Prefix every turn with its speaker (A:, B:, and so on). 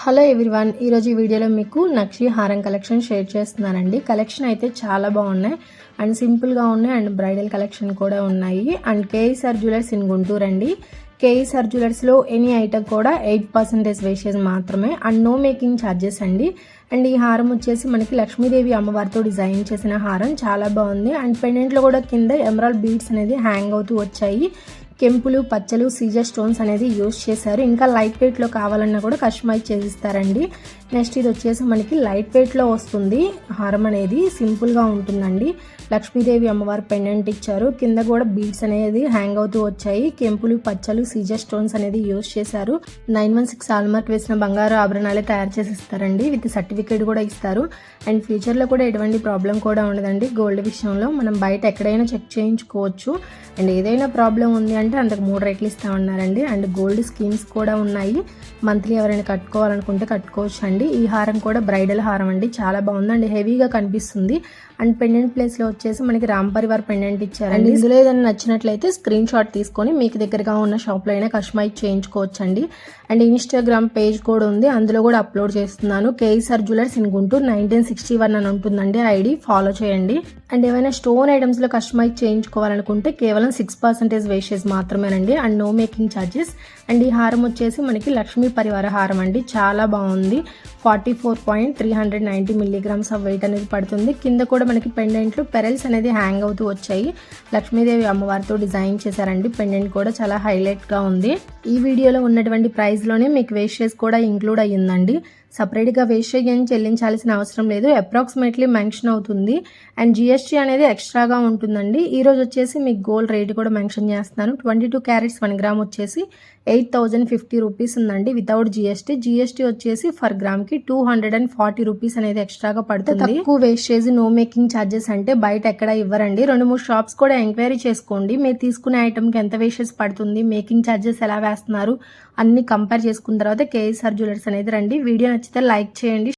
A: Hello everyone, ఈరోజు ఈ వీడియోలో మీకు నక్షి హారం కలెక్షన్ షేర్ చేస్తున్నానండి. కలెక్షన్ అయితే చాలా బాగున్నాయి అండ్ సింపుల్గా ఉన్నాయి అండ్ బ్రైడల్ కలెక్షన్ కూడా ఉన్నాయి. And KSR jewellers in Guntur అండి. కేఎస్ఆర్ జ్యువెలర్స్లో ఎనీ ఐటమ్ కూడా 8% వేస్టేజ్ మాత్రమే అండ్ నో మేకింగ్ ఛార్జెస్ అండి. అండ్ ఈ హారం వచ్చేసి మనకి లక్ష్మీదేవి అమ్మవారితో డిజైన్ చేసిన హారం, చాలా బాగుంది. అండ్ పెండెంట్లో కూడా కింద ఎమరాల్డ్ బీడ్స్ అనేది హ్యాంగ్ అవుతూ వచ్చాయి. కెంపులు, పచ్చలు, సీజర్ స్టోన్స్ అనేది యూజ్ చేశారు. ఇంకా లైట్ వెయిట్లో కావాలన్నా కూడా కస్టమైజ్ చేసిస్తారండి. నెక్స్ట్ ఇది వచ్చేసి మనకి లైట్ వెయిట్లో వస్తుంది. హారం అనేది సింపుల్గా ఉంటుందండి. లక్ష్మీదేవి అమ్మవారి పెండెంట్ ఇచ్చారు. కింద కూడా బీడ్స్ అనేది హ్యాంగ్ అవుతూ వచ్చాయి. కెంపులు, పచ్చలు, సీజర్ స్టోన్స్ అనేది యూజ్ చేశారు. 916 హాల్మార్క్ వేసిన బంగారు ఆభరణాలే తయారు చేసి ఇస్తారండి. విత్ సర్టిఫికేట్ కూడా ఇస్తారు. అండ్ ఫ్యూచర్లో కూడా ఎటువంటి ప్రాబ్లం కూడా ఉండదండి. గోల్డ్ విషయంలో మనం బయట ఎక్కడైనా చెక్ చేయించుకోవచ్చు. అండ్ ఏదైనా ప్రాబ్లం ఉంది అంటే అంతకు 3 రేట్లు ఇస్తామన్నారండి. అండ్ గోల్డ్ స్కీమ్స్ కూడా ఉన్నాయి. మంత్లీ ఎవరైనా కట్టుకోవాలనుకుంటే కట్టుకోవచ్చు అండి. ఈ హారం కూడా బ్రైడల్ హారం అండి, చాలా బాగుంది అండ్ హెవీగా కనిపిస్తుంది. అండ్ పెండెంట్ ప్లేస్లో వచ్చేసి మనకి రామ్ పరివార్ పెండెంట్ ఇచ్చారండి. ఇందులో ఏదైనా నచ్చినట్లయితే స్క్రీన్ షాట్ తీసుకొని మీకు దగ్గరగా ఉన్న షాప్లో అయినా కస్టమైజ్ చేయించుకోవచ్చు అండి. అండ్ ఇన్స్టాగ్రామ్ పేజ్ కూడా ఉంది, అందులో కూడా అప్లోడ్ చేస్తున్నాను. కేఎస్ఆర్ జ్యువెలర్స్ ఇన్ గుంటూరు 1961 అని ఉంటుందండి ఐడి, ఫాలో చేయండి. అండ్ ఏమైనా స్టోన్ ఐటమ్స్లో కస్టమైజ్ చేయించుకోవాలనుకుంటే కేవలం 6% వేస్టేజ్ మాత్రమేనండి and no making charges. And ఈ హారం వచ్చేసి మనకి లక్ష్మీ పరివార హారం అండి, చాలా బాగుంది. 44.390 మిల్లీగ్రామ్స్ ఆఫ్ వెయిట్ అనేది పడుతుంది. కింద కూడా మనకి పెండెంట్లు పెరల్స్ అనేది హ్యాంగ్ అవుతూ వచ్చాయి. లక్ష్మీదేవి అమ్మవారితో డిజైన్ చేశారండి. పెండెంట్ కూడా చాలా హైలైట్గా ఉంది. ఈ వీడియోలో ఉన్నటువంటి ప్రైస్లోనే మీకు వేస్టేజ్ కూడా ఇంక్లూడ్ అయ్యిందండి. సపరేట్గా వేస్టేజ్ ఏం చెల్లించాల్సిన అవసరం లేదు, అప్రాక్సిమేట్లీ మెన్షన్ అవుతుంది. అండ్ జిఎస్టీ అనేది ఎక్స్ట్రాగా ఉంటుందండి. ఈరోజు వచ్చేసి మీకు గోల్డ్ రేట్ కూడా మెన్షన్ చేస్తున్నాను. 22 క్యారెట్స్ 1 గ్రామ్ వచ్చేసి 8050 రూపీస్ ఉందండి వితౌట్ జిఎస్టీ. జిఎస్టీ వచ్చేసి ఫర్ గ్రామ్కి 240 రూపీస్ అనేది ఎక్స్ట్రాగా పడుతుంది. తక్కువ వేస్టేజ్, నో మేకింగ్ ఛార్జెస్ అంటే బయట ఎక్కడ ఇవ్వరండి. 2-3 షాప్స్ కూడా ఎంక్వైరీ చేసుకోండి. మీరు తీసుకునే ఐటమ్కి ఎంత వేస్టేజ్ పడుతుంది, మేకింగ్ ఛార్జెస్ ఎలా వేస్తున్నారు అన్ని కంపేర్ చేసుకున్న తర్వాత కేఎస్ఆర్ జ్యువెలర్స్ అనేది రండి. వీడియో నచ్చితే లైక్ చేయండి.